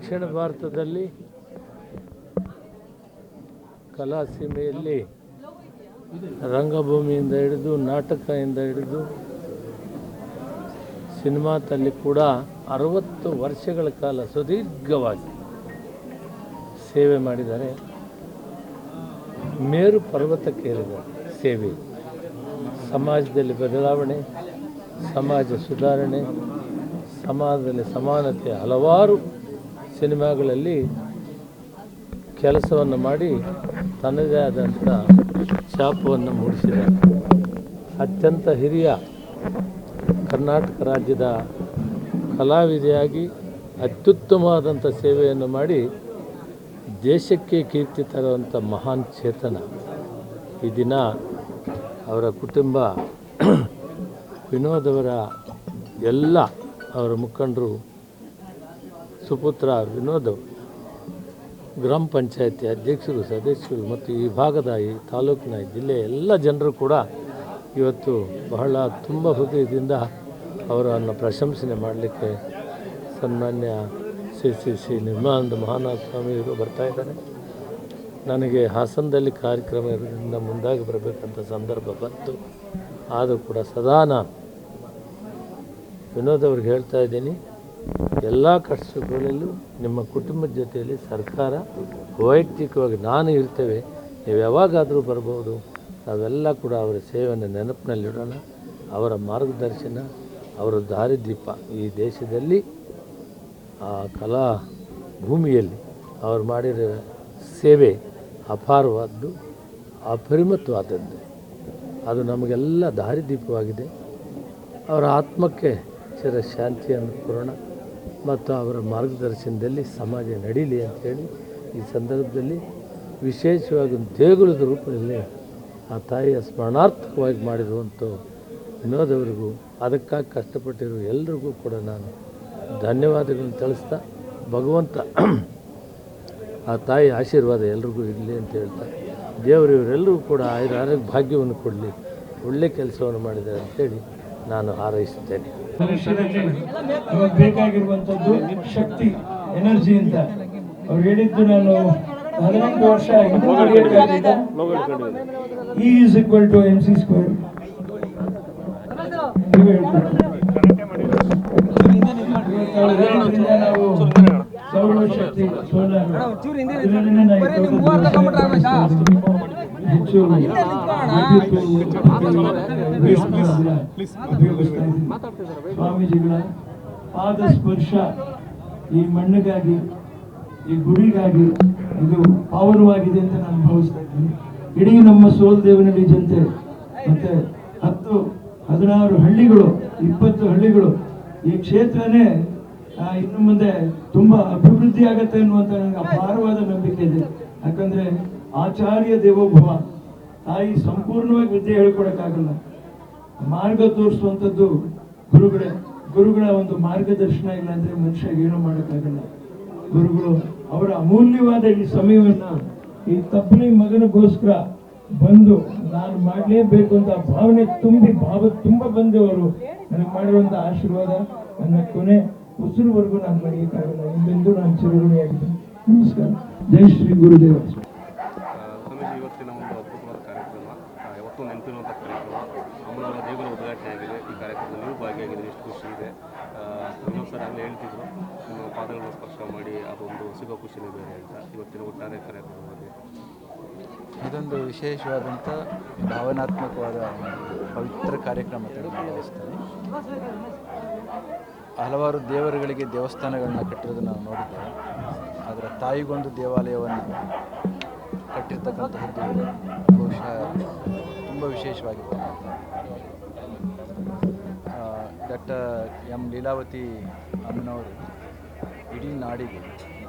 ದಕ್ಷಿಣ ಭಾರತದಲ್ಲಿ ಕಲಾ ಸೀಮೆಯಲ್ಲಿ ರಂಗಭೂಮಿಯಿಂದ ಹಿಡಿದು ನಾಟಕದಿಂದ ಹಿಡಿದು ಸಿನಿಮಾದಲ್ಲಿ ಕೂಡ 60 ವರ್ಷಗಳ ಕಾಲ ಸುದೀರ್ಘವಾಗಿ ಸೇವೆ ಮಾಡಿದ್ದಾರೆ. ಮೇರು ಪರ್ವತಕ್ಕೇರಿದ್ದಾರೆ ಸೇವೆ. ಸಮಾಜದಲ್ಲಿ ಬದಲಾವಣೆ, ಸಮಾಜ ಸುಧಾರಣೆ, ಸಮಾಜದಲ್ಲಿ ಸಮಾನತೆ ಹಲವಾರು ಸಿನಿಮಾಗಳಲ್ಲಿ ಕೆಲಸವನ್ನು ಮಾಡಿ ತನ್ನದೇ ಆದಂಥ ಛಾಪವನ್ನು ಮೂಡಿಸಿದ್ದಾರೆ. ಅತ್ಯಂತ ಹಿರಿಯ ಕರ್ನಾಟಕ ರಾಜ್ಯದ ಕಲಾವಿದೆಯಾಗಿ ಅತ್ಯುತ್ತಮವಾದಂಥ ಸೇವೆಯನ್ನು ಮಾಡಿ ದೇಶಕ್ಕೆ ಕೀರ್ತಿ ತರುವಂಥ ಮಹಾನ್ ಚೇತನ. ಈ ದಿನ ಅವರ ಕುಟುಂಬ, ವಿನೋದ್ ಅವರ ಎಲ್ಲ ಅವರ ಮುಖಂಡರು, ಸುಪುತ್ರ ವಿನೋದ್, ಗ್ರಾಮ ಪಂಚಾಯತಿ ಅಧ್ಯಕ್ಷರು, ಸದಸ್ಯರು ಮತ್ತು ಈ ಭಾಗದ, ಈ ತಾಲೂಕಿನ, ಜಿಲ್ಲೆಯ ಎಲ್ಲ ಜನರು ಕೂಡ ಇವತ್ತು ಬಹಳ ತುಂಬ ಹೃದಯದಿಂದ ಅವರನ್ನು ಪ್ರಶಂಸನೆ ಮಾಡಲಿಕ್ಕೆ ಸನ್ಮಾನ್ಯ ಶ್ರೀ ನಿರ್ಮಲಾನಂದ ಮಹಾನಾಥ ಸ್ವಾಮಿಯವರು ಬರ್ತಾಯಿದ್ದಾರೆ. ನನಗೆ ಹಾಸನದಲ್ಲಿ ಕಾರ್ಯಕ್ರಮ ಇರೋದ್ರಿಂದ ಮುಂದಾಗಿ ಬರಬೇಕಂತ ಸಂದರ್ಭ ಬಂತು. ಆದರೂ ಕೂಡ ಸದಾ ನಾನು ವಿನೋದ್ ಅವ್ರಿಗೆ ಹೇಳ್ತಾ ಇದ್ದೀನಿ, ಎಲ್ಲ ಕಷ್ಟಗಳಲ್ಲೂ ನಿಮ್ಮ ಕುಟುಂಬದ ಜೊತೆಯಲ್ಲಿ ಸರ್ಕಾರ ವೈಯಕ್ತಿಕವಾಗಿ ನಾನು ಇರ್ತೇವೆ, ನೀವು ಯಾವಾಗಾದರೂ ಬರ್ಬೋದು. ನಾವೆಲ್ಲ ಕೂಡ ಅವರ ಸೇವೆಯನ್ನು ನೆನಪಿನಲ್ಲಿಡೋಣ. ಅವರ ಮಾರ್ಗದರ್ಶನ, ಅವರ ದಾರಿದೀಪ ಈ ದೇಶದಲ್ಲಿ, ಆ ಕಲಾ ಭೂಮಿಯಲ್ಲಿ ಅವರು ಮಾಡಿರೋ ಸೇವೆ ಅಪಾರವಾದ್ದು, ಅಪರಿಮಿತವಾದದ್ದು. ಅದು ನಮಗೆಲ್ಲ ದಾರಿದೀಪವಾಗಿದೆ. ಅವರ ಆತ್ಮಕ್ಕೆ ಚಿರಶಾಂತಿಯನ್ನು ಕೊರೋಣ ಮತ್ತು ಅವರ ಮಾರ್ಗದರ್ಶನದಲ್ಲಿ ಸಮಾಜ ನಡೀಲಿ ಅಂಥೇಳಿ ಈ ಸಂದರ್ಭದಲ್ಲಿ ವಿಶೇಷವಾಗಿ ದೇಗುಲದ ರೂಪದಲ್ಲಿ ಆ ತಾಯಿಯ ಸ್ಮರಣಾರ್ಥಕವಾಗಿ ಮಾಡಿರುವಂಥ ವಿನೋದ್ ಅವರಿಗೂ, ಅದಕ್ಕಾಗಿ ಕಷ್ಟಪಟ್ಟಿರೋ ಎಲ್ರಿಗೂ ಕೂಡ ನಾನು ಧನ್ಯವಾದಗಳನ್ನು ತಿಳಿಸ್ತಾ, ಭಗವಂತ ಆ ತಾಯಿ ಆಶೀರ್ವಾದ ಎಲ್ರಿಗೂ ಇರಲಿ ಅಂತ ಹೇಳ್ತಾ, ದೇವರು ಇವರೆಲ್ಲರಿಗೂ ಕೂಡ ಆರೋಗ್ಯ ಭಾಗ್ಯವನ್ನು ಕೊಡಲಿ, ಒಳ್ಳೆಯ ಕೆಲಸವನ್ನು ಮಾಡಿದ್ದಾರೆ ಅಂತೇಳಿ ನಾನು ಹಾರೈಸುತ್ತೇನೆ. ಬೇಕಾಗಿರುವಂಥದ್ದು ಶಕ್ತಿ, ಎನರ್ಜಿ ಅಂತ ಅವ್ರು ಹೇಳಿದ್ದು. ನಾನು 18 ವರ್ಷ E = mc². ನಾವು ಸೌರಶಕ್ತಿ, ಸೋಲಾರ್ ಹೆಚ್ಚು ಸ್ವಾಮೀಜಿಗಳ ಪಾದ ಸ್ಪರ್ಶ ಈ ಮಣ್ಣಿಗಾಗಿ, ಈ ಗುಡಿಗಾಗಿ ಇದು ಪಾವನವಾಗಿದೆ ಅಂತ ನಾನು ಭಾವಿಸ್ತಾ ಇದ್ದೀನಿ. ಇಡೀ ನಮ್ಮ ಸೋಲದೇವನಹಳ್ಳಿ ಜನತೆ ಮತ್ತೆ 10-16 ಹಳ್ಳಿಗಳು, 20 ಹಳ್ಳಿಗಳು, ಈ ಕ್ಷೇತ್ರನೇ ಇನ್ನು ಮುಂದೆ ತುಂಬಾ ಅಭಿವೃದ್ಧಿ ಆಗತ್ತೆ ಅನ್ನುವಂಥ ನನಗೆ ಅಪಾರವಾದ ನಂಬಿಕೆ ಇದೆ. ಯಾಕಂದ್ರೆ ಆಚಾರ್ಯ ದೇವೋಭವ, ತಾಯಿ ಸಂಪೂರ್ಣವಾಗಿ ವಿದ್ಯೆ ಹೇಳ್ಕೊಡಕ್ಕಾಗಲ್ಲ, ಮಾರ್ಗ ತೋರಿಸುವಂಥದ್ದು ಗುರುಗಳ ಒಂದು ಮಾರ್ಗದರ್ಶನ ಇಲ್ಲ ಅಂದ್ರೆ ಮನುಷ್ಯ ಏನೂ ಮಾಡೋಕ್ಕಾಗಲ್ಲ. ಗುರುಗಳು ಅವರ ಅಮೂಲ್ಯವಾದ ಈ ಸಮಯವನ್ನ ಈ ತಪ್ಪಲಿ ಮಗನಿಗೋಸ್ಕರ ಬಂದು ನಾನು ಮಾಡಲೇಬೇಕು ಅಂತ ಭಾವನೆ ತುಂಬ ಬಂದು ಅವರು ನನಗೆ ಮಾಡಿರುವಂಥ ಆಶೀರ್ವಾದ ನನ್ನ ಕೊನೆ ಉಸಿರುವರೆಗೂ ನಾನು ಮರೆಯಕ್ಕಾಗಲ್ಲ. ಹಿಂದೆಂದೂ ನಾನು ಚಿರಋಣಿಯಾಗಿದ್ದೀನಿ. ನಮಸ್ಕಾರ. ಜೈ ಶ್ರೀ ಗುರುದೇವ. ಇವತ್ತಿನ ಒಂದು ಅದ್ಭುತವಾದ ಕಾರ್ಯಕ್ರಮ, ಯಾವತ್ತೂ ನೆನಪಿರುವಂಥ ಕಾರ್ಯಕ್ರಮ. ಅಮ್ಮನವರ ದೇಗುಲ ಉದ್ಘಾಟನೆ ಆಗಿದೆ. ಈ ಕಾರ್ಯಕ್ರಮದಲ್ಲಿ ನೀವು ಭಾಗಿಯಾಗಿದ್ದೀರಿ, ಎಷ್ಟು ಖುಷಿ ಇದೆ. ವಿನೋದ್ ಸರ್ ಆಗಲೇ ಹೇಳ್ತಿದ್ರು, ನಿಮ್ಮ ಪಾದಗಳನ್ನು ಸ್ಪರ್ಶ ಮಾಡಿ ಅದೊಂದು ಸಿಗೋ ಖುಷಿನೇ ಬೇರೆ ಅಂತ. ಇವತ್ತಿನ ಒಟ್ಟಾರೆ ಕಾರ್ಯಕ್ರಮದಲ್ಲಿ ಇದೊಂದು ವಿಶೇಷವಾದಂಥ ಭಾವನಾತ್ಮಕವಾದ ಪವಿತ್ರ ಕಾರ್ಯಕ್ರಮ ಅಂತ ಭಾವಿಸ್ತೇನೆ. ಹಲವಾರು ದೇವರುಗಳಿಗೆ ದೇವಸ್ಥಾನಗಳನ್ನ ಕಟ್ಟಿರೋದನ್ನು ನಾವು ನೋಡಿದ್ದೇವೆ. ಆದರೆ ತಾಯಿಗೊಂದು ದೇವಾಲಯವನ್ನು ಕಟ್ಟಿರ್ತಕ್ಕಂತಹದ್ದು ಬಹುಶಃ ತುಂಬ ವಿಶೇಷವಾಗಿತ್ತು. ಡಾಕ್ಟರ್ ಎಂ ಲೀಲಾವತಿ ಅಮ್ಮನವರು ಇಡೀ ನಾಡಿಗೆ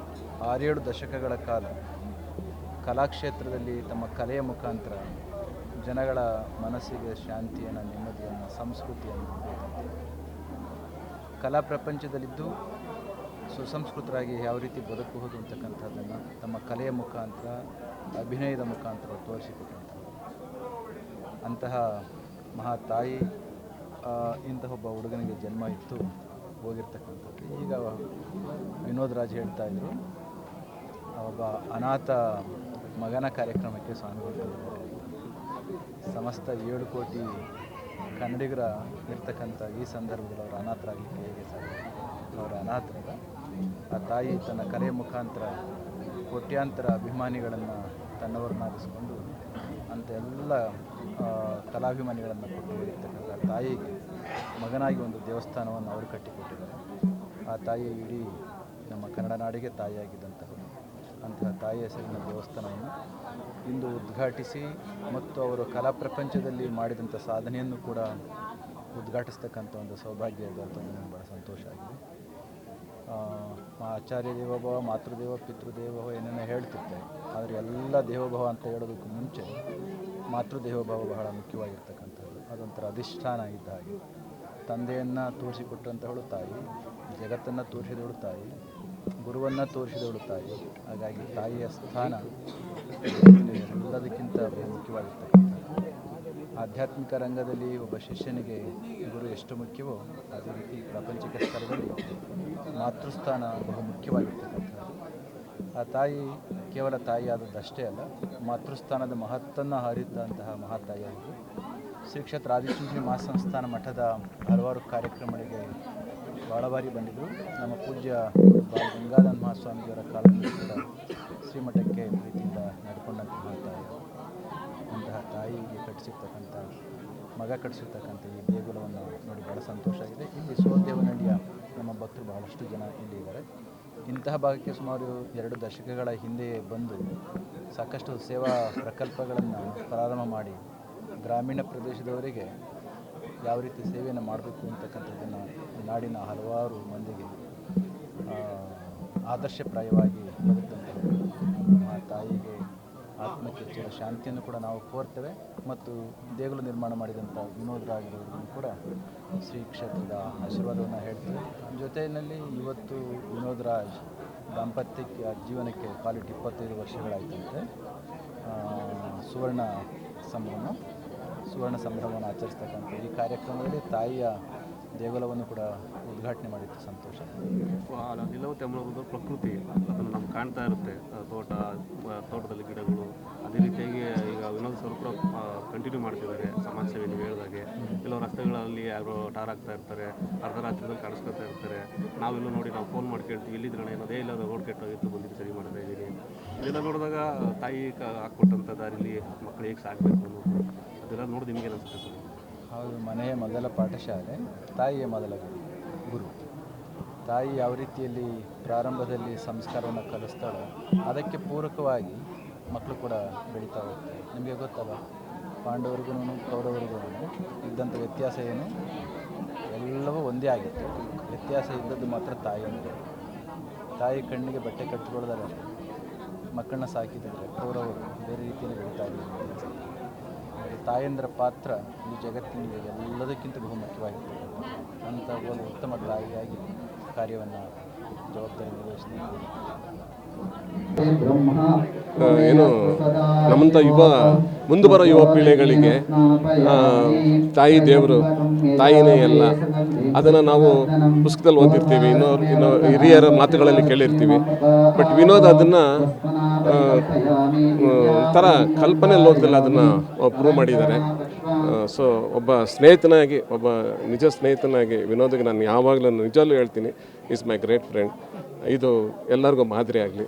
6-7 ದಶಕಗಳ ಕಾಲ ಕಲಾಕ್ಷೇತ್ರದಲ್ಲಿ ತಮ್ಮ ಕಲೆಯ ಮುಖಾಂತರ ಜನಗಳ ಮನಸ್ಸಿಗೆ ಶಾಂತಿಯನ್ನು, ನೆಮ್ಮದಿಯನ್ನು, ಸಂಸ್ಕೃತಿಯನ್ನು, ಕಲಾ ಪ್ರಪಂಚದಲ್ಲಿದ್ದು ಸುಸಂಸ್ಕೃತರಾಗಿ ಯಾವ ರೀತಿ ಬದುಕಬಹುದು ಅಂತಕ್ಕಂಥದ್ದನ್ನು ತಮ್ಮ ಕಲೆಯ ಮುಖಾಂತರ, ಅಭಿನಯದ ಮುಖಾಂತರ ತೋರಿಸಿಕೊಟ್ಟಂಥದ್ದು. ಅಂತಹ ಮಹಾ ತಾಯಿ ಇಂತಹ ಒಬ್ಬ ಹುಡುಗನಿಗೆ ಜನ್ಮ ಇತ್ತು. ಹೋಗಿರ್ತಕ್ಕಂಥದ್ದು. ಈಗ ವಿನೋದ್ ರಾಜ್ ಹೇಳ್ತಾ ಇದ್ರು, ಒಬ್ಬ ಅನಾಥ ಮಗನ ಕಾರ್ಯಕ್ರಮಕ್ಕೆ ಸ್ವಾಮಿಗಳು ಬಂದಿದ್ದಾರೆ. ಸಮಸ್ತ 7 ಕೋಟಿ ಕನ್ನಡಿಗರ ಇರ್ತಕ್ಕಂಥ ಈ ಸಂದರ್ಭದಲ್ಲಿ ಅವರು ಅನಾಥರಾಗಲಿಕ್ಕೆ ಹೇಗೆ ಸಾಧ್ಯ? ಅವರ ಅನಾಥರದ ಆ ತಾಯಿ ತನ್ನ ಕಲೆಯ ಮುಖಾಂತರ ಕೋಟ್ಯಾಂತರ ಅಭಿಮಾನಿಗಳನ್ನು ತನ್ನವರನ್ನಾಗಿಸ್ಕೊಂಡು ಅಂಥ ಎಲ್ಲ ಕಲಾಭಿಮಾನಿಗಳನ್ನು ಕೊಟ್ಟು ಹೋಗಿರ್ತಕ್ಕಂಥ ತಾಯಿಗೆ ಮಗನಾಗಿ ಒಂದು ದೇವಸ್ಥಾನವನ್ನು ಅವರು ಕಟ್ಟಿಕೊಟ್ಟಿದ್ದಾರೆ. ಆ ತಾಯಿ ಇಡೀ ನಮ್ಮ ಕನ್ನಡ ನಾಡಿಗೆ ತಾಯಿಯಾಗಿದ್ದಂಥವರು. ಅಂತಹ ತಾಯಿ ಹೆಸರಿನ ದೇವಸ್ಥಾನವನ್ನು ಇಂದು ಉದ್ಘಾಟಿಸಿ ಮತ್ತು ಅವರು ಕಲಾ ಪ್ರಪಂಚದಲ್ಲಿ ಮಾಡಿದಂಥ ಸಾಧನೆಯನ್ನು ಕೂಡ ಉದ್ಘಾಟಿಸ್ತಕ್ಕಂಥ ಒಂದು ಸೌಭಾಗ್ಯ ಇರುವಂಥದ್ದು ನನಗೆ ಭಾಳ ಸಂತೋಷ ಆಗಿದೆ. ಆಚಾರ್ಯ ದೇವೋಭವ, ಮಾತೃದೇವ, ಪಿತೃದೇವೋಭವ ಏನೇನೋ ಹೇಳ್ತಿರ್ತಾರೆ, ಆದರೆ ಎಲ್ಲ ದೇವೋಭವ ಅಂತ ಹೇಳೋದಕ್ಕೂ ಮುಂಚೆ ಮಾತೃದೇವೋಭವ ಬಹಳ ಮುಖ್ಯವಾಗಿರ್ತಕ್ಕಂಥದ್ದು. ಅದೊಂಥರ ಅಧಿಷ್ಠಾನ ಇದ್ದ ಹಾಗೆ. ತಂದೆಯನ್ನು ತೋರಿಸಿಕೊಟ್ಟಂಥವಳು ತಾಯಿ, ಜಗತ್ತನ್ನು ತೋರಿಸಿದವಳು ತಾಯಿ, ಗುರುವನ್ನು ತೋರಿಸಿದವಳು ತಾಯಿ. ಹಾಗಾಗಿ ತಾಯಿಯ ಸ್ಥಾನ ಎಲ್ಲದಕ್ಕಿಂತ ಬಹು ಮುಖ್ಯವಾಗಿರ್ತಕ್ಕಂಥದ್ದು. ಆಧ್ಯಾತ್ಮಿಕ ರಂಗದಲ್ಲಿ ಒಬ್ಬ ಶಿಷ್ಯನಿಗೆ ಗುರು ಎಷ್ಟು ಮುಖ್ಯವೋ ಅದೇ ರೀತಿ ಪ್ರಾಪಂಚಿಕ ಸ್ತರದಲ್ಲಿ ಮಾತೃಸ್ಥಾನ ಬಹು ಮುಖ್ಯವಾಗಿರ್ತಕ್ಕಂಥದ್ದು. ಆ ತಾಯಿ ಕೇವಲ ತಾಯಿಯಾದದ್ದಷ್ಟೇ ಅಲ್ಲ, ಮಾತೃಸ್ಥಾನದ ಮಹತ್ತನ್ನು ಹಾರಿದ್ದಂತಹ ಮಹಾತಾಯಿಯಾಗಿದ್ದು ಶ್ರೀ ಕ್ಷೇತ್ರ ಆದಿಚುಂಚನಗಿರಿ ಮಹಾಸಂಸ್ಥಾನ ಮಠದ ಹಲವಾರು ಕಾರ್ಯಕ್ರಮಗಳಿಗೆ ಭಾಳ ಬಾರಿ ಬಂದಿದ್ದರು. ನಮ್ಮ ಪೂಜ್ಯ ಗಂಗಾಧರ ಮಹಾಸ್ವಾಮಿಯವರ ಕಾಲದಲ್ಲಿ ಕೂಡ ಶ್ರೀಮಠಕ್ಕೆ ಪ್ರೀತಿಯಿಂದ ನಡ್ಕೊಂಡಂಥ ಮಹಾತಾಯಿ. ಅಂತಹ ತಾಯಿಗೆ ಕಟ್ಟಿಸಿರ್ತಕ್ಕಂಥ ಮಗ ಕಟ್ಟಿಸಿರ್ತಕ್ಕಂಥ ಈ ದೇಗುಲವನ್ನು ನೋಡಿ ಭಾಳ ಸಂತೋಷ ಆಗಿದೆ. ಇಲ್ಲಿ ಸೋದೇವನಹಳ್ಳಿಯ ನಮ್ಮ ಭಕ್ತರು ಬಹಳಷ್ಟು ಜನ ಇಲ್ಲಿ ಇದ್ದಾರೆ. ಇಂತಹ ಭಾಗಕ್ಕೆ ಸುಮಾರು 2 ದಶಕಗಳ ಹಿಂದೆ ಬಂದು ಸಾಕಷ್ಟು ಸೇವಾ ಪ್ರಕಲ್ಪಗಳನ್ನು ಪ್ರಾರಂಭ ಮಾಡಿ ಗ್ರಾಮೀಣ ಪ್ರದೇಶದವರಿಗೆ ಯಾವ ರೀತಿ ಸೇವೆಯನ್ನು ಮಾಡಬೇಕು ಅಂತಕ್ಕಂಥದ್ದನ್ನು ನಾಡಿನ ಹಲವಾರು ಮಂದಿಗೆ ಆದರ್ಶಪ್ರಾಯವಾಗಿ ಬದುಕಂಥದ್ದು. ಆ ತಾಯಿಗೆ ಆತ್ಮಕ್ಕೆ ಚಿರ ಶಾಂತಿಯನ್ನು ಕೂಡ ನಾವು ಕೋರ್ತೇವೆ. ಮತ್ತು ದೇಗುಲ ನಿರ್ಮಾಣ ಮಾಡಿದಂಥ ವಿನೋದ್ ರಾಜ್ರವರಿಗೂ ಕೂಡ ಶ್ರೀ ಕ್ಷೇತ್ರದ ಆಶೀರ್ವಾದವನ್ನು ಹೇಳ್ತೇವೆ. ಜೊತೆಯಲ್ಲಿ ಇವತ್ತು ವಿನೋದ್ ರಾಜ್ ದಾಂಪತ್ಯಕ್ಕೆ ಜೀವನಕ್ಕೆ ಕಾಲಿಟ್ಟು 25 ವರ್ಷಗಳಾಯ್ತಂತೆ. ಸುವರ್ಣ ಸಂಭ್ರಮವನ್ನು ಆಚರಿಸ್ತಕ್ಕಂಥ ಈ ಕಾರ್ಯಕ್ರಮದಲ್ಲಿ ತಾಯಿಯ ದೇಗುಲವನ್ನು ಕೂಡ ಉದ್ಘಾಟನೆ ಮಾಡಿದ್ದು ಸಂತೋಷ. ಲೀಲಾವತಿ ಅಮ್ಮನವ್ರದ್ದು ಪ್ರಕೃತಿ ಅದನ್ನು ನಮ್ಗೆ ಕಾಣ್ತಾ ಇರುತ್ತೆ. ತೋಟದಲ್ಲಿ ಗಿಡಗಳು, ಅದೇ ರೀತಿಯಾಗಿ ಈಗ ವಿನೋದ್ ಸರ್ ಕೂಡ ಕಂಟಿನ್ಯೂ ಮಾಡ್ತಿದ್ದಾರೆ ಸಮಾಜ ಸೇವೆ. ನೀವು ಹೇಳಿದಾಗೆ ಕೆಲವು ರಸ್ತೆಗಳಲ್ಲಿ ಯಾರೋ ಟಾರ್ ಆಗ್ತಾ ಇರ್ತಾರೆ, ಅರ್ಧರಾತ್ರಿದಲ್ಲಿ ಕಾಣಿಸ್ಕೊತಾ ಇರ್ತಾರೆ. ನಾವೆಲ್ಲ ನೋಡಿ ನಾವು ಫೋನ್ ಮಾಡಿ ಕೇಳ್ತೀವಿ, ಎಲ್ಲಿದ್ರಣ ಏನದೇ ಇಲ್ಲ, ರೋಡ್ ಕೆಟ್ಟೋಗಿತ್ತು, ಬಂದಿದ್ದು ಸರಿ ಮಾಡ್ತಾ ಇದ್ದೀನಿ. ಇದೆಲ್ಲ ನೋಡಿದಾಗ ತಾಯಿ ಹಾಕ್ಕೊಟ್ಟಂಥ ದಾರಿಲಿ ಮಕ್ಕಳು ಹೇಗೆ ಸಾಕಬೇಕು ಅನ್ನೋದು ಅದೆಲ್ಲ ನೋಡಿ ನಿಮಗೆ ಅನಿಸುತ್ತೆ ಸರ್? ಹೌದು, ಮನೆಯ ಮೊದಲ ಪಾಠಶಾಲೆ, ತಾಯಿಯ ಮೊದಲ ಗುರು. ತಾಯಿ ಯಾವ ರೀತಿಯಲ್ಲಿ ಪ್ರಾರಂಭದಲ್ಲಿ ಸಂಸ್ಕಾರವನ್ನು ಕಲಿಸ್ತಾಳೋ ಅದಕ್ಕೆ ಪೂರಕವಾಗಿ ಮಕ್ಕಳು ಕೂಡ ಬೆಳೀತಾ ಹೋಗ್ತಾರೆ. ನಿಮಗೆ ಗೊತ್ತಲ್ಲ, ಪಾಂಡವರಿಗೂ ಕೌರವರಿಗೂ ಇದ್ದಂಥ ವ್ಯತ್ಯಾಸ ಏನು? ಎಲ್ಲವೂ ಒಂದೇ ಆಗಿತ್ತು. ವ್ಯತ್ಯಾಸ ಇದ್ದದ್ದು ಮಾತ್ರ ತಾಯಿ ಅಂದರೆ. ತಾಯಿ ಕಣ್ಣಿಗೆ ಬಟ್ಟೆ ಕಟ್ಟಿಕೊಳ್ಳೋದಲ್ಲ, ಮಕ್ಕಳನ್ನ ಸಾಕಿದರೆ ಕೌರವರು ಬೇರೆ ರೀತಿಯಲ್ಲಿ ಬೆಳೀತಾ ಇದ್ದಾರೆ. ತಾಯಂದಿರ ಪಾತ್ರ ಈ ಜಗತ್ತಿನಲ್ಲಿ ಎಲ್ಲದಕ್ಕಿಂತ ಬಹು ಮುಖ್ಯವಾಗಿರ್ತಕ್ಕಂಥ ಅಂಥ ಒಂದು ಉತ್ತಮ ತಾಯಿಯಾಗಿ ಕಾರ್ಯವನ್ನು ಜವಾಬ್ದಾರಿ ನಿರ್ವಹಿಸ್ತೀನಿ. ಏನು ನಮ್ಮಂಥ ಮುಂದೆ ಬರೋ ಯುವ ಪೀಳಿಗೆಗಳಿಗೆ ತಾಯಿ ದೇವರು, ತಾಯಿನೇ ಎಲ್ಲ. ಅದನ್ನು ನಾವು ಪುಸ್ತಕದಲ್ಲಿ ಓದಿರ್ತೀವಿ, ಇನ್ನು ಹಿರಿಯರ ಮಾತುಗಳಲ್ಲಿ ಕೇಳಿರ್ತೀವಿ. ಬಟ್ ವಿನೋದ್ ಅದನ್ನು ಒಂಥರ ಕಲ್ಪನೆ ಲೋಕದಲ್ಲಿ ಅದನ್ನು ಪ್ರೂವ್ ಮಾಡಿದ್ದಾರೆ. ಸೊ ಒಬ್ಬ ಸ್ನೇಹಿತನಾಗಿ, ಒಬ್ಬ ನಿಜ ಸ್ನೇಹಿತನಾಗಿ ವಿನೋದ್ಗೆ ನಾನು ಯಾವಾಗಲೂ ನಿಜವೂ ಹೇಳ್ತೀನಿ, ಈಸ್ ಮೈ ಗ್ರೇಟ್ ಫ್ರೆಂಡ್. ಇದು ಎಲ್ಲರಿಗೂ ಮಾದರಿ ಆಗಲಿ,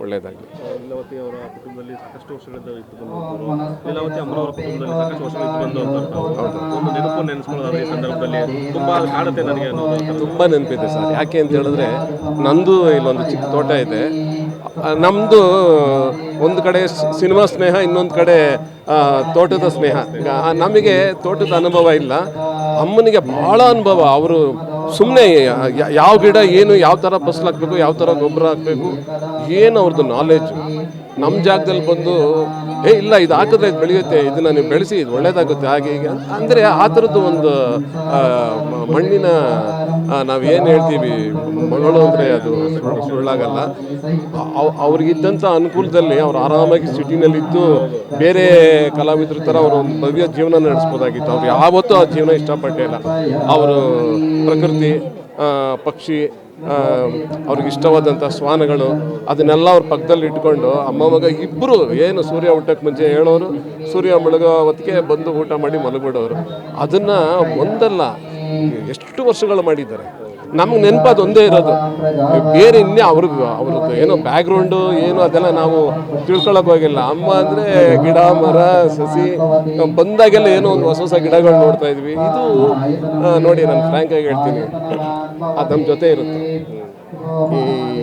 ಒಳ್ಳೆಯದಾಗಲಿ. ಲೀಲಾವತಿ ಅವರ ಕುಟುಂಬದಲ್ಲಿ ಸಾಕಷ್ಟು ವರ್ಷಗಳಿಂದ ಇದ್ದು ಬಂದವರು, ಲೀಲಾವತಿ ಅಮ್ಮನವರ ಕುಟುಂಬದಲ್ಲಿ ಸಾಕಷ್ಟು ವರ್ಷಗಳಿಂದ ಬಂದವರು ಒಂದು ನೆನಪು ನೆನೆಸ್ಕೊಳ್ಳೋದಾದ್ರೆ ಈ ಸಂದರ್ಭದಲ್ಲಿ ತುಂಬ ಕಾಡುತ್ತೆ ನನಗೆ ಅನ್ನೋದು. ತುಂಬ ನೆನಪಿದೆ ಸರ್. ಯಾಕೆ ಅಂತ ಹೇಳಿದ್ರೆ, ನಂದು ಇಲ್ಲೊಂದು ಚಿಕ್ಕ ತೋಟ ಇದೆ. ನಮ್ಮದು ಒಂದು ಕಡೆ ಸಿನಿಮಾ ಸ್ನೇಹ, ಇನ್ನೊಂದು ಕಡೆ ತೋಟದ ಸ್ನೇಹ. ನಮಗೆ ತೋಟದ ಅನುಭವ ಇಲ್ಲ, ಅಮ್ಮನಿಗೆ ಭಾಳ ಅನುಭವ. ಅವರು ಸುಮ್ಮನೆ ಯಾವ ಗಿಡ ಏನು, ಯಾವ ಥರ ಫಸಲು ಹಾಕಬೇಕು, ಯಾವ ಥರ ಗೊಬ್ಬರ ಹಾಕಬೇಕು, ಏನು ಅವ್ರದ್ದು ನಾಲೆಜ್. ನಮ್ಮ ಜಾಗದಲ್ಲಿ ಬಂದು ಇಲ್ಲ ಇದು ಹಾಕಿದ್ರೆ ಇದು ಬೆಳೆಯುತ್ತೆ, ಇದನ್ನು ನೀವು ಬೆಳೆಸಿ ಇದು ಒಳ್ಳೇದಾಗುತ್ತೆ ಹಾಗೆ ಹೀಗೆ ಅಂದರೆ ಆ ಥರದ್ದು ಒಂದು ಮಣ್ಣಿನ ನಾವೇನು ಹೇಳ್ತೀವಿ ಮಗಳು ಅಂದರೆ ಅದು ಸುಳ್ಳಾಗಲ್ಲ. ಅವ್ರಿಗಿದ್ದಂಥ ಅನುಕೂಲದಲ್ಲಿ ಅವ್ರು ಆರಾಮಾಗಿ ಸಿಟಿನಲ್ಲಿದ್ದು ಬೇರೆ ಕಲಾವಿದ್ರ ಥರ ಅವರು ಒಂದು ಭವ್ಯ ಜೀವನ ನಡೆಸ್ಬೋದಾಗಿತ್ತು. ಅವ್ರು ಯಾವತ್ತೂ ಆ ಜೀವನ ಇಷ್ಟಪಟ್ಟೇ ಇಲ್ಲ. ಅವರು ಪ್ರಕೃತಿ, ಪಕ್ಷಿ, ಅವ್ರಿಗೆ ಇಷ್ಟವಾದಂಥ ಶ್ವಾನಗಳು ಅದನ್ನೆಲ್ಲ ಅವ್ರ ಪಕ್ಕದಲ್ಲಿ ಇಟ್ಕೊಂಡು ಅಮ್ಮ ಮಗ ಇಬ್ಬರು ಏನು ಸೂರ್ಯ ಹುಟ್ಟಕ್ಕೆ ಮುಂಚೆ ಹೇಳೋರು, ಸೂರ್ಯ ಮುಳುಗೋ ಹೊತ್ತಿಗೆ ಬಂದು ಊಟ ಮಾಡಿ ಮಲಗಿಬಿಡೋರು. ಅದನ್ನು ಒಂದಲ್ಲ ಎಷ್ಟು ವರ್ಷಗಳು ಮಾಡಿದ್ದಾರೆ. ನಮ್ಗೆ ನೆನಪದು ಒಂದೇ ಇರೋದು, ಬೇರೆ ಇನ್ನೇ ಅವ್ರದ್ದು ಏನೋ ಬ್ಯಾಕ್ಗ್ರೌಂಡು ಏನು ಅದೆಲ್ಲ ನಾವು ತಿಳ್ಕೊಳಕ್ಕೆ ಹೋಗಿಲ್ಲ. ಅಮ್ಮ ಅಂದರೆ ಗಿಡ ಮರ ಸಸಿ ಬಂದಾಗೆಲ್ಲ ಏನೋ ಒಂದು ಹೊಸ ಹೊಸ ಗಿಡಗಳು ನೋಡ್ತಾ ಇದ್ವಿ. ಇದು ನೋಡಿ ನಾನು ಫ್ರ್ಯಾಂಕಾಗಿ ಹೇಳ್ತೀನಿ, ಅದು ನಮ್ಮ ಜೊತೆ ಇರುತ್ತೆ. ಈ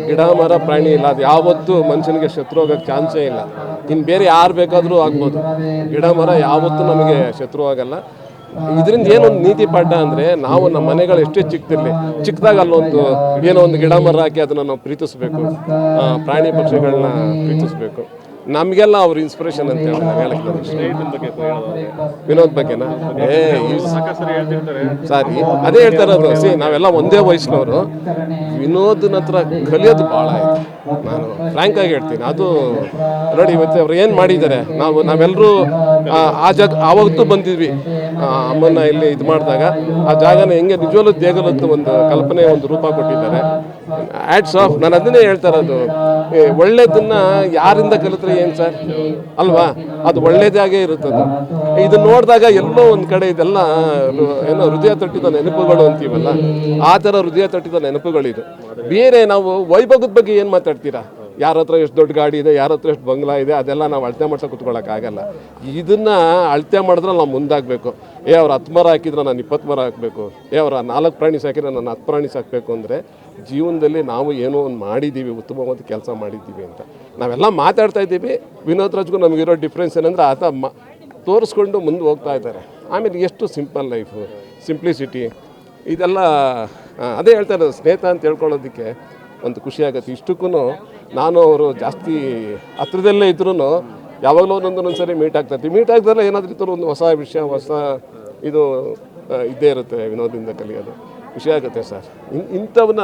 ಗಿಡ ಮರ ಪ್ರಾಣಿ ಇಲ್ಲ, ಅದು ಯಾವತ್ತೂ ಮನುಷ್ಯನಿಗೆ ಶತ್ರು ಆಗೋಕ್ಕೆ ಚಾನ್ಸೇ ಇಲ್ಲ. ಇನ್ನು ಬೇರೆ ಯಾರು ಬೇಕಾದರೂ ಆಗ್ಬೋದು, ಗಿಡ ಮರ ಯಾವತ್ತೂ ನಮಗೆ ಶತ್ರು ಆಗಲ್ಲ. ಇದರಿಂದ ಏನೊಂದು ನೀತಿ ಪಾಠ ಅಂದರೆ ನಾವು ನಮ್ಮ ಮನೆಗಳು ಎಷ್ಟೇ ಚಿಕ್ಕದಾಗ ಅಲ್ಲೊಂದು ಏನೋ ಒಂದು ಗಿಡ ಮರ ಹಾಕಿ ಅದನ್ನು ನಾವು ಪ್ರೀತಿಸ್ಬೇಕು, ಪ್ರಾಣಿ ಪಕ್ಷಿಗಳನ್ನ ಪ್ರೀತಿಸ್ಬೇಕು. ನಮಗೆಲ್ಲ ಅವ್ರ ಇನ್ಸ್ಪಿರೇಷನ್ ಅಂತ ಹೇಳಿ ನಾನು ಹೇಳಕ್ಕೆ ವಿನೋದ್ ಬಗ್ಗೆನಾ ಸಾರಿ ಅದೇ ಹೇಳ್ತಾ ಇರೋದು. ನಾವೆಲ್ಲ ಒಂದೇ ವಯಸ್ಸಿನವರು. ವಿನೋದನ ಹತ್ರ ಕಲಿಯೋದು ಭಾಳ ಆಯಿತು. ನಾನು ಫ್ರ್ಯಾಂಕಾಗಿ ಹೇಳ್ತೀನಿ. ಅದು ನೋಡಿ ಇವತ್ತು ಅವ್ರು ಏನು ಮಾಡಿದ್ದಾರೆ, ನಾವೆಲ್ಲರೂ ಆ ಜಾಗ ಆವತ್ತೂ ಬಂದಿದ್ವಿ. ಅಮ್ಮನ ಇಲ್ಲಿ ಇದು ಮಾಡಿದಾಗ ಆ ಜಾಗನ ಹೆಂಗೆ ನಿಜವಲ್ಲೂ ದೇಗಲತ್ತು ಒಂದು ಕಲ್ಪನೆ, ಒಂದು ರೂಪ ಕೊಟ್ಟಿದ್ದಾರೆ. Hats off. ನಾನು ಅದನ್ನೇ ಹೇಳ್ತಾ ಇರೋದು, ಒಳ್ಳೇದನ್ನ ಯಾರಿಂದ ಕಲಿತ್ರೆ ಏನು ಸರ್ ಅಲ್ವಾ, ಅದು ಒಳ್ಳೇದಾಗೇ ಇರುತ್ತದೆ. ಇದನ್ನ ನೋಡಿದಾಗ ಎಲ್ಲೋ ಒಂದು ಕಡೆ ಇದೆಲ್ಲ ಏನೋ ಹೃದಯ ತಟ್ಟಿದ ನೆನಪುಗಳು ಅಂತೀವಲ್ಲ, ಆ ಥರ ಹೃದಯ ತಟ್ಟಿದ ನೆನಪುಗಳಿದು. ಬೇರೆ ನಾವು ವೈಭವದ ಬಗ್ಗೆ ಏನು ಮಾತಾಡ್ತೀರಾ, ಯಾರ ಹತ್ರ ಎಷ್ಟು ದೊಡ್ಡ ಗಾಡಿ ಇದೆ, ಯಾರ ಹತ್ರ ಎಷ್ಟು ಬಂಗ್ಲಾ ಇದೆ, ಅದೆಲ್ಲ ನಾವು ಅಳತೆ ಮಾಡ್ಸೋ ಕೂತ್ಕೊಳ್ಳೋಕ್ಕಾಗಲ್ಲ. ಇದನ್ನು ಅಳತೆ ಮಾಡಿದ್ರೆ ನಾವು ಮುಂದಾಗಬೇಕು. ಅವ್ರು 10 ಮರ ಹಾಕಿದ್ರೆ ನಾನು 20 ಮರ ಹಾಕಬೇಕು, ಅವ್ರು 4 ಪ್ರಾಣಿ ಸಾಕಿದ್ರೆ ನಾನು 10 ಪ್ರಾಣಿ ಸಾಕಬೇಕು ಅಂದರೆ ಜೀವನದಲ್ಲಿ ನಾವು ಏನೋ ಒಂದು ಮಾಡಿದ್ದೀವಿ, ಉತ್ತಮವಾದ ಕೆಲಸ ಮಾಡಿದ್ದೀವಿ ಅಂತ ನಾವೆಲ್ಲ ಮಾತಾಡ್ತಾ ಇದ್ದೀವಿ. ವಿನೋದ್ ರಾಜ್ಗೂ ನಮಗಿರೋ ಡಿಫ್ರೆನ್ಸ್ ಏನಂದರೆ ಆತ ತೋರಿಸ್ಕೊಂಡು ಮುಂದೆ ಹೋಗ್ತಾ ಇದ್ದಾರೆ. ಆಮೇಲೆ ಎಷ್ಟು ಸಿಂಪಲ್ ಲೈಫು, ಸಿಂಪ್ಲಿಸಿಟಿ, ಇದೆಲ್ಲ ಅದೇ ಹೇಳ್ತಾ ಇರೋದು. ಸ್ನೇಹಿತ ಅಂತ ಹೇಳ್ಕೊಳ್ಳೋದಕ್ಕೆ ಒಂದು ಖುಷಿಯಾಗುತ್ತೆ. ಇಷ್ಟಕ್ಕೂ ನಾನು ಅವರು ಜಾಸ್ತಿ ಹತ್ರದಲ್ಲೇ ಇದ್ರೂ ಯಾವಾಗಲೂ ಒಂದೊಂದು ಸರಿ ಮೀಟ್ ಆಗ್ತಾಯಿರ್ತೀವಿ. ಮೀಟ್ ಆಗ್ದಲ್ಲ ಏನಾದರೂ ಇದ್ದರೂ ಒಂದು ಹೊಸ ವಿಷಯ, ಹೊಸ ಇದು ಇದ್ದೇ ಇರುತ್ತೆ. ವಿನೋದದಿಂದ ಕಲಿಯೋದು ಖುಷಿ ಆಗುತ್ತೆ ಸರ್. ಇಂಥವನ್ನ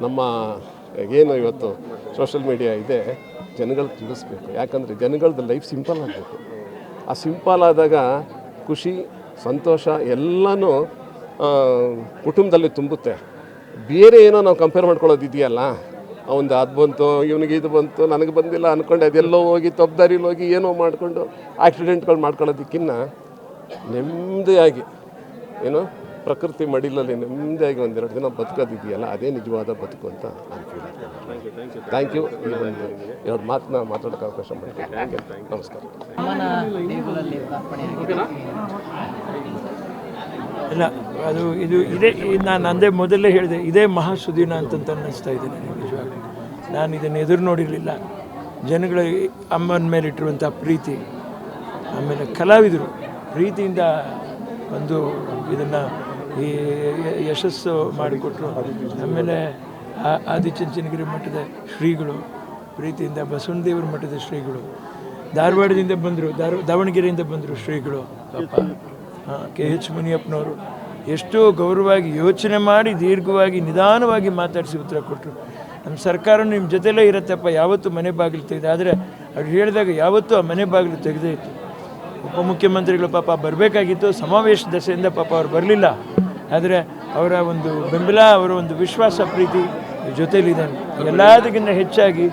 ನಮ್ಮ ಏನು ಇವತ್ತು ಸೋಷಲ್ ಮೀಡಿಯಾ ಇದೆ ಜನಗಳು ತಿಳಿಸ್ಬೇಕು. ಯಾಕಂದರೆ ಜನಗಳದ್ದು ಲೈಫ್ ಸಿಂಪಲ್ ಆಗಬೇಕು. ಆ ಸಿಂಪಲ್ ಆದಾಗ ಖುಷಿ, ಸಂತೋಷ ಎಲ್ಲನೂ ಕುಟುಂಬದಲ್ಲಿ ತುಂಬುತ್ತೆ. ಬೇರೆ ಏನೋ ನಾವು ಕಂಪೇರ್ ಮಾಡ್ಕೊಳ್ಳೋದು ಇದೆಯಲ್ಲ, ಒಂದು ಅದು ಬಂತು, ಇವನಿಗೆ ಇದು ಬಂತು, ನನಗೆ ಬಂದಿಲ್ಲ ಅಂದ್ಕೊಂಡು ಅದೆಲ್ಲೋ ಹೋಗಿ ತಪ್ಪದಾರಿಲಿ ಹೋಗಿ ಏನೋ ಮಾಡಿಕೊಂಡು ಆಕ್ಸಿಡೆಂಟ್ಗಳು ಮಾಡ್ಕೊಳ್ಳೋದಕ್ಕಿಂತ ನೆಮ್ಮದಿಯಾಗಿ ಏನೋ ಪ್ರಕೃತಿ ಮಡಿಲಲ್ಲಿ ನೆಮ್ಮದಿಯಾಗಿ 1-2 ದಿನ ಬದುಕೋದಿದೆಯಲ್ಲ, ಅದೇ ನಿಜವಾದ ಬದುಕು ಅಂತ ನಾನು ಫೀಲ್ ಆಗ್ತೀನಿ. Thank you. ಈ ಒಂದು 2 ಮಾತನ್ನ ಮಾತಾಡೋಕ್ಕೆ ಅವಕಾಶ ಮಾಡ್ತೀನಿ. ನಮಸ್ಕಾರ. ಇಲ್ಲ, ಅದು ಇದೇ ನಾನು ಅಂದೇ ಮೊದಲೇ ಹೇಳಿದೆ, ಇದೇ ಮಹಾಸುದಿನ ಅಂತಂತ ಅನ್ನಿಸ್ತಾ ಇದೆ ನನಗೆ ನಿಜವಾಗ್ಲೂ. ನಾನು ಇದನ್ನು ಎದುರು ನೋಡಿರಲಿಲ್ಲ. ಜನಗಳ ಅಮ್ಮನ ಮೇಲೆ ಇಟ್ಟಿರುವಂಥ ಪ್ರೀತಿ, ಆಮೇಲೆ ಕಲಾವಿದರು ಪ್ರೀತಿಯಿಂದ ಒಂದು ಇದನ್ನು ಈ ಯಶಸ್ಸು ಮಾಡಿಕೊಟ್ರು. ಆಮೇಲೆ ಆದಿಚುಂಚನಗಿರಿ ಮಠದ ಶ್ರೀಗಳು ಪ್ರೀತಿಯಿಂದ, ಬಸವನದೇವರ ಮಠದ ಶ್ರೀಗಳು, ಧಾರವಾಡದಿಂದ ಬಂದರು, ದಾವಣಗೆರೆಯಿಂದ ಬಂದರು ಶ್ರೀಗಳು, ಪಾಪ KH ಮುನಿಯಪ್ಪನವರು ಎಷ್ಟೋ ಗೌರವವಾಗಿ ಯೋಚನೆ ಮಾಡಿ ದೀರ್ಘವಾಗಿ ನಿಧಾನವಾಗಿ ಮಾತಾಡಿಸಿ ಉತ್ತರ ಕೊಟ್ಟರು. ನಮ್ಮ ಸರ್ಕಾರ ನಿಮ್ಮ ಜೊತೆಲೇ ಇರುತ್ತಪ್ಪ, ಯಾವತ್ತೂ ಮನೆ ಬಾಗಿಲು ತೆಗೆದು, ಆದರೆ ಅವ್ರು ಹೇಳಿದಾಗ ಯಾವತ್ತೂ ಆ ಮನೆ ಬಾಗಿಲು ತೆಗೆದೇ ಇತ್ತು. ಉಪಮುಖ್ಯಮಂತ್ರಿಗಳು ಪಾಪ ಬರಬೇಕಾಗಿತ್ತು, ಸಮಾವೇಶ ದಶೆಯಿಂದ ಪಾಪ ಅವ್ರು ಬರಲಿಲ್ಲ. ಆದರೆ ಅವರ ಒಂದು ಬೆಂಬಲ, ಅವರ ಒಂದು ವಿಶ್ವಾಸ, ಪ್ರೀತಿ ಜೊತೆಲಿದ್ದಾನೆ. ಎಲ್ಲದಕ್ಕಿಂತ ಹೆಚ್ಚಾಗಿ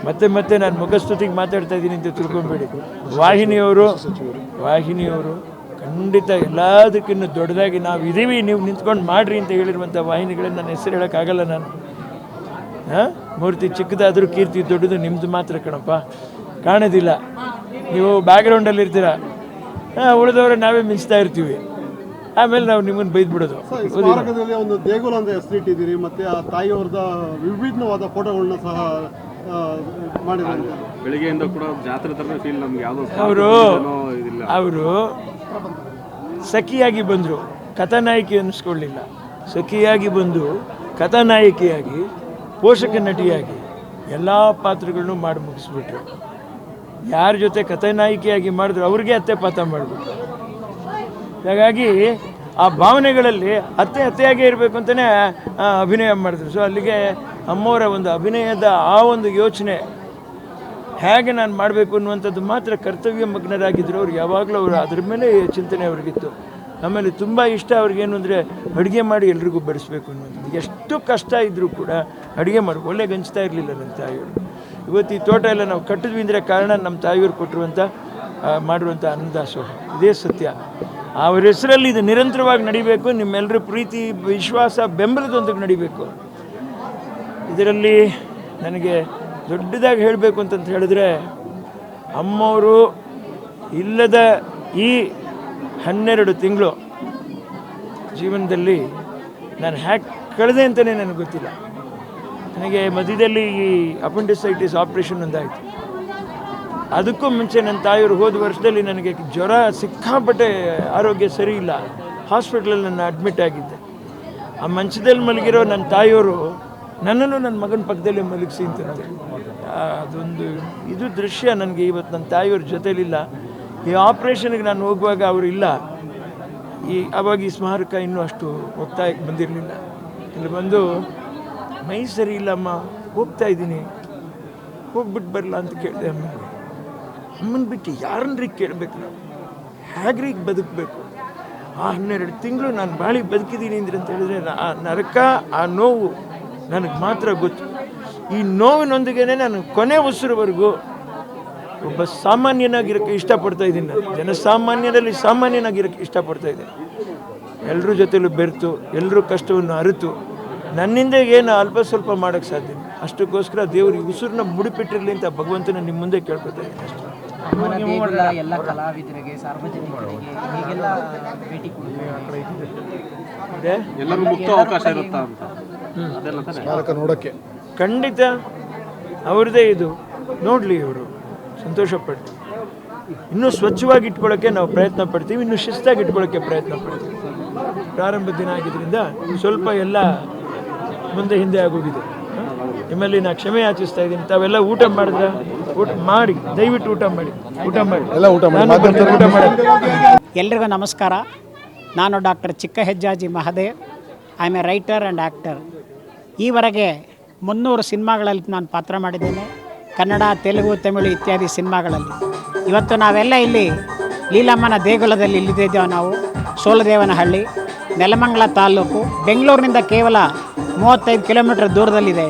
ಮತ್ತೆ ನಾನು ಮುಖಸ್ತುತಿಗೆ ಮಾತಾಡ್ತಾ ಇದ್ದೀನಿ ಅಂತ ತಿಳ್ಕೊಬೇಡಿ. ವಾಹಿನಿಯವರು ಖಂಡಿತ ಎಲ್ಲದಕ್ಕಿಂತ ದೊಡ್ಡದಾಗಿ ನಾವು ಇದ್ದೀವಿ, ನೀವು ನಿಂತ್ಕೊಂಡು ಮಾಡಿರಿ ಅಂತ ಹೇಳಿರುವಂಥ ವಾಹಿನಿಗಳನ್ನು ನನ್ನ ಹೆಸರು ಹೇಳೋಕ್ಕಾಗಲ್ಲ ನಾನು. ಮೂರ್ತಿ ಚಿಕ್ಕದಾದರೂ ಕೀರ್ತಿ ದೊಡ್ಡದು ನಿಮ್ಮದು ಮಾತ್ರ ಕಣಪ್ಪ, ಕಾಣೋದಿಲ್ಲ. ನೀವು ಬ್ಯಾಕ್ಗ್ರೌಂಡಲ್ಲಿ ಇರ್ತೀರ, ಉಳಿದವರು ನಾವೇ ಮಿಂಚ್ತಾ ಇರ್ತೀವಿ, ಆಮೇಲೆ ನಾವು ನಿಮ್ಮನ್ನು ಬೈದ್ಬಿಡೋದು. ಒಂದು ದೇಗುಲ ಅಂತ ಹೆಸರಿಟ್ಟಿದ್ದೀರಿ, ಮತ್ತು ಆ ತಾಯಿಯವ್ರದ ವಿಭಿನ್ನವಾದ ಫೋಟೋಗಳನ್ನ ಸಹ ಮಾಡಿದ್ದಾರೆ. ಬೆಳಿಗ್ಗೆಯಿಂದ ಕೂಡ ಜಾತ್ರೆ ಥರ ಫೀಲ್ ನಮ್ಗೆ ಯಾವುದೋ ಅವರು ಸಖಿಯಾಗಿ ಬಂದರು, ಕಥಾನಾಯಕಿ ಅನ್ನಿಸ್ಕೊಳ್ಳಿಲ್ಲ. ಸಖಿಯಾಗಿ ಬಂದು ಕಥಾನಾಯಕಿಯಾಗಿ, ಪೋಷಕ ನಟಿಯಾಗಿ ಎಲ್ಲ ಪಾತ್ರಗಳನ್ನು ಮಾಡಿ ಮುಗಿಸ್ಬಿಟ್ರು. ಯಾರ ಜೊತೆ ಕಥಾನಾಯಕಿಯಾಗಿ ಮಾಡಿದ್ರು ಅವ್ರಿಗೆ ಅತ್ತೆ ಪಾತ್ರ ಮಾಡಿಬಿಟ್ರು. ಹಾಗಾಗಿ ಆ ಭಾವನೆಗಳಲ್ಲಿ ಅತ್ತೆಯಾಗೇ ಇರಬೇಕು ಅಂತಲೇ ಅಭಿನಯ ಮಾಡಿದ್ರು. ಸೊ ಅಲ್ಲಿಗೆ ಅಮ್ಮವರ ಒಂದು ಅಭಿನಯದ ಆ ಒಂದು ಯೋಚನೆ ಹೇಗೆ ನಾನು ಮಾಡಬೇಕು ಅನ್ನುವಂಥದ್ದು ಮಾತ್ರ ಕರ್ತವ್ಯ ಮಗ್ನರಾಗಿದ್ದರು. ಅವ್ರು ಯಾವಾಗಲೂ ಅವರು ಅದ್ರ ಮೇಲೆ ಚಿಂತನೆ ಅವ್ರಿಗಿತ್ತು. ಆಮೇಲೆ ತುಂಬ ಇಷ್ಟ ಅವ್ರಿಗೇನು ಅಂದರೆ ಅಡುಗೆ ಮಾಡಿ ಎಲ್ರಿಗೂ ಬಡಿಸ್ಬೇಕು ಅನ್ನುವಂಥದ್ದು. ಎಷ್ಟು ಕಷ್ಟ ಇದ್ದರೂ ಕೂಡ ಅಡುಗೆ ಮಾಡಿ ಒಳ್ಳೆ ಗಂಚ್ತಾ ಇರಲಿಲ್ಲ ನನ್ನ ತಾಯಿಯವರು. ಇವತ್ತು ಈ ತೋಟ ಎಲ್ಲ ನಾವು ಕಟ್ಟಿದ್ವಿ ಅಂದರೆ ಕಾರಣ ನಮ್ಮ ತಾಯಿಯವರು ಕೊಟ್ಟಿರುವಂಥ ಮಾಡಿರುವಂಥ ಅನ್ನದಾಸೋಹ. ಇದೇ ಸತ್ಯ. ಅವ್ರ ಹೆಸರಲ್ಲಿ ಇದು ನಿರಂತರವಾಗಿ ನಡಿಬೇಕು. ನಿಮ್ಮೆಲ್ಲರ ಪ್ರೀತಿ, ವಿಶ್ವಾಸ, ಬೆಂಬಲದೊಂದಿಗೆ ನಡಿಬೇಕು. ಇದರಲ್ಲಿ ನನಗೆ ದೊಡ್ಡದಾಗಿ ಹೇಳಬೇಕು ಅಂತಂತ ಹೇಳಿದ್ರೆ, ಅಮ್ಮವರು ಇಲ್ಲದ ಈ 12 ತಿಂಗಳು ಜೀವನದಲ್ಲಿ ನಾನು ಹ್ಯಾಕ್ ಕಳೆದೆ ಅಂತಲೇ ನನಗೆ ಗೊತ್ತಿಲ್ಲ. ನನಗೆ ಮಧ್ಯದಲ್ಲಿ ಈ ಅಪೆಂಡಿಸೈಟಿಸ್ ಆಪ್ರೇಷನ್ ಒಂದಾಯಿತು. ಅದಕ್ಕೂ ಮುಂಚೆ ನನ್ನ ತಾಯಿಯವರು ಹೋದ ವರ್ಷದಲ್ಲಿ ನನಗೆ ಜ್ವರ ಸಿಕ್ಕಾಪಟ್ಟೆ, ಆರೋಗ್ಯ ಸರಿ ಇಲ್ಲ, ಹಾಸ್ಪಿಟ್ಲಲ್ಲಿ ನಾನು ಅಡ್ಮಿಟ್ ಆಗಿದ್ದೆ. ಆ ಮಂಚದಲ್ಲಿ ಮಲಗಿರೋ ನನ್ನ ತಾಯಿಯವರು ನನ್ನನ್ನು ನನ್ನ ಮಗನ ಪಕ್ಕದಲ್ಲಿ ಮಲಗಿಸಿ ಅಂತಂತೆ. ಅದೊಂದು ಇದು ದೃಶ್ಯ ನನಗೆ ಇವತ್ತು ನನ್ನ ತಾಯಿಯವ್ರ ಜೊತೆಲಿಲ್ಲ. ಈ ಆಪ್ರೇಷನ್ಗೆ ನಾನು ಹೋಗುವಾಗ ಅವರು ಇಲ್ಲ. ಆವಾಗ ಈ ಸ್ಮಾರಕ ಇನ್ನೂ ಅಷ್ಟು ಒತ್ತಾಯಕ್ಕೆ ಬಂದಿರಲಿಲ್ಲ. ಇಲ್ಲಿ ಬಂದು ಮೈ ಸರಿ ಇಲ್ಲಮ್ಮ, ಹೋಗ್ತಾ ಇದ್ದೀನಿ, ಹೋಗ್ಬಿಟ್ಟು ಬರಲ್ಲ ಅಂತ ಕೇಳಿದೆ ಅಮ್ಮನಿಗೆ. ಅಮ್ಮನ ಬಿಟ್ಟು ಯಾರನ್ರಿ ಕೇಳಬೇಕು, ನಾವು ಹೇಗ್ರಿ ಬದುಕಬೇಕು? ಆ 12 ತಿಂಗಳು ನಾನು ಬಾಳಿ ಬದುಕಿದ್ದೀನಿ ಅಂದ್ರೆ ಅಂತ ಹೇಳಿದ್ರೆ ಆ ನರಕ, ಆ ನೋವು ನನಗೆ ಮಾತ್ರ ಗೊತ್ತು. ಈ ನೋವಿನೊಂದಿಗೆ ನಾನು ಕೊನೆ ಉಸಿರುವರೆಗೂ ಒಬ್ಬ ಸಾಮಾನ್ಯನಾಗಿರೋಕ್ಕೆ ಇಷ್ಟಪಡ್ತಾ ಇದ್ದೀನಿ. ನಾನು ಜನಸಾಮಾನ್ಯರಲ್ಲಿ ಸಾಮಾನ್ಯನಾಗಿರೋಕ್ಕೆ ಇಷ್ಟಪಡ್ತಾ ಇದ್ದೀನಿ. ಎಲ್ಲರ ಜೊತೆಲೂ ಬೆರೆತು, ಎಲ್ಲರೂ ಕಷ್ಟವನ್ನು ಅರಿತು ನನ್ನಿಂದ ಏನು ಅಲ್ಪ ಸ್ವಲ್ಪ ಮಾಡೋಕ್ಕೆ ಸಾಧ್ಯ. ಅಷ್ಟಕ್ಕೋಸ್ಕರ ದೇವರು ಉಸಿರನ್ನ ಮುಡಿಪಿಟ್ಟಿರಲಿ ಅಂತ ಭಗವಂತನ ನಿಮ್ಮ ಮುಂದೆ ಕೇಳ್ಕೊತಾ ಇದ್ದೀನಿ ಅಷ್ಟೇ. ಅಮ್ಮನ ದೇಗುಲ ಎಲ್ಲ ಕಲಾವಿದರಿಗೆ, ಸಾರ್ವಜನಿಕರಿಗೆ ಹೀಗೆಲ್ಲ ಭೇಟಿ ಕೊಡ್ತಾರೆ. ಎಲ್ಲರೂ ಮುಕ್ತ ಅವಕಾಶ ಇರುತ್ತಾ ಅಂತ ಅದೆಲ್ಲ ನೋಡೋಕ್ಕೆ ಖಂಡಿತ ಅವ್ರದ್ದೇ ಇದು. ನೋಡಲಿ, ಇವರು ಸಂತೋಷಪಟ್ಟು ಇನ್ನೂ ಸ್ವಚ್ಛವಾಗಿ ಇಟ್ಕೊಳ್ಳೋಕ್ಕೆ ನಾವು ಪ್ರಯತ್ನ ಪಡ್ತೀವಿ, ಇನ್ನೂ ಶಿಸ್ತಾಗಿ ಇಟ್ಕೊಳ್ಳೋಕ್ಕೆ ಪ್ರಯತ್ನ ಪಡ್ತೀವಿ. ಪ್ರಾರಂಭ ದಿನ ಆಗಿದ್ದರಿಂದ ಸ್ವಲ್ಪ ಎಲ್ಲ ಮುಂದೆ ಹಿಂದೆ ಆಗೋಗಿದೆ. ನಿಮ್ಮಲ್ಲಿ ನಾನು ಕ್ಷಮೆ ಯಾಚಿಸ್ತಾ ಇದ್ದೀನಿ. ತಾವೆಲ್ಲ ಊಟ ಮಾಡಿದ್ರೆ ಊಟ ಮಾಡಿ, ದಯವಿಟ್ಟು ಊಟ ಮಾಡಿ ಎಲ್ಲ ಊಟ ಮಾಡಿ. ಎಲ್ರಿಗೂ ನಮಸ್ಕಾರ. ನಾನು doctor Chikka Hejjaji Mahadev. I am a writer and actor. ಈವರೆಗೆ 300 ಸಿನಿಮಾಗಳಲ್ಲಿ ನಾನು ಪಾತ್ರ ಮಾಡಿದ್ದೇನೆ. ಕನ್ನಡ, ತೆಲುಗು, ತಮಿಳು ಇತ್ಯಾದಿ ಸಿನಿಮಾಗಳಲ್ಲಿ. ಇವತ್ತು ನಾವೆಲ್ಲ ಇಲ್ಲಿ ಲೀಲಮ್ಮನ ದೇಗುಲದಲ್ಲಿ ಇಲ್ಲಿದ್ದೇವೆ. ನಾವು ಸೋಲದೇವನಹಳ್ಳಿ, ನೆಲಮಂಗಲ ತಾಲೂಕು, ಬೆಂಗಳೂರಿನಿಂದ ಕೇವಲ 35 ಕಿಲೋಮೀಟರ್ ದೂರದಲ್ಲಿದೆ.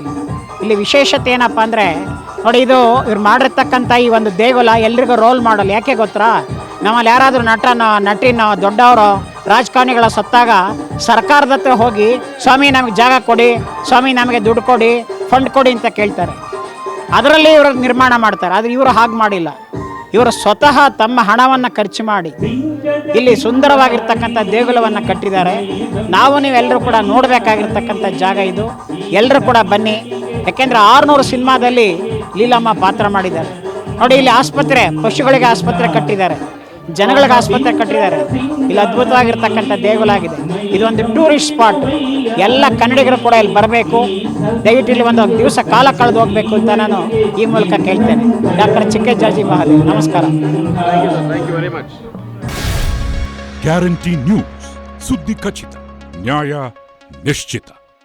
ಇಲ್ಲಿ ವಿಶೇಷತೆ ಏನಪ್ಪ ಅಂದರೆ ನೋಡಿ, ಇದು ಇವ್ರು ಮಾಡಿರ್ತಕ್ಕಂಥ ಈ ಒಂದು ದೇಗುಲ ಎಲ್ರಿಗೂ ರೋಲ್ ಮಾಡಲ್. ಯಾಕೆ ಗೊತ್ತಾ, ನಮ್ಮಲ್ಲಿ ಯಾರಾದರೂ ನಟಿನ ದೊಡ್ಡವರು ರಾಜಕಾರಣಿಗಳ ಸತ್ತಾಗ ಸರ್ಕಾರದ ಹತ್ರ ಹೋಗಿ ಸ್ವಾಮಿ ನಮಗೆ ಜಾಗ ಕೊಡಿ, ಸ್ವಾಮಿ ನಮಗೆ ದುಡ್ಡು ಕೊಡಿ, ಫಂಡ್ ಕೊಡಿ ಅಂತ ಕೇಳ್ತಾರೆ. ಅದರಲ್ಲಿ ಇವರು ನಿರ್ಮಾಣ ಮಾಡ್ತಾರೆ. ಆದರೆ ಇವರು ಹಾಗೆ ಮಾಡಿಲ್ಲ. ಇವರು ಸ್ವತಃ ತಮ್ಮ ಹಣವನ್ನು ಖರ್ಚು ಮಾಡಿ ಇಲ್ಲಿ ಸುಂದರವಾಗಿರ್ತಕ್ಕಂಥ ದೇಗುಲವನ್ನು ಕಟ್ಟಿದ್ದಾರೆ. ನಾವು ನೀವೆಲ್ಲರೂ ಕೂಡ ನೋಡಬೇಕಾಗಿರ್ತಕ್ಕಂಥ ಜಾಗ ಇದು. ಎಲ್ಲರೂ ಕೂಡ ಬನ್ನಿ. ಯಾಕೆಂದರೆ 600 ಸಿನಿಮಾದಲ್ಲಿ ಲೀಲಮ್ಮ ಪಾತ್ರ ಮಾಡಿದ್ದಾರೆ. ನೋಡಿ, ಇಲ್ಲಿ ಆಸ್ಪತ್ರೆ, ಪಶುಗಳಿಗೆ ಆಸ್ಪತ್ರೆ ಕಟ್ಟಿದ್ದಾರೆ, ಜನಗಳಿಗೆ ಆಸ್ಪತ್ರೆ ಕಟ್ಟಿದ್ದಾರೆ. ಇಲ್ಲಿ ಅದ್ಭುತವಾಗಿರ್ತಕ್ಕಂಥ ದೇಗುಲ ಆಗಿದೆ. ಇದೊಂದು ಟೂರಿಸ್ಟ್ ಸ್ಪಾಟ್. ಎಲ್ಲ ಕನ್ನಡಿಗರು ಕೂಡ ಇಲ್ಲಿ ಬರಬೇಕು. ದಯವಿಟ್ಟು ಇಲ್ಲಿ ಒಂದು ದಿವಸ ಕಾಲ ಕಳೆದು ಹೋಗಬೇಕು ಅಂತ ನಾನು ಈ ಮೂಲಕ ಕೇಳ್ತೇನೆ. ಡಾಕ್ಟರ್ ಚಿಕ್ಕ ಜಾಜಿ ಮಹಾದೇವ್, ನಮಸ್ಕಾರ. Thank you very much. Guarantee news, ಸುದ್ದಿ ಖಚಿತ, ನ್ಯಾಯ ನಿಶ್ಚಿತ.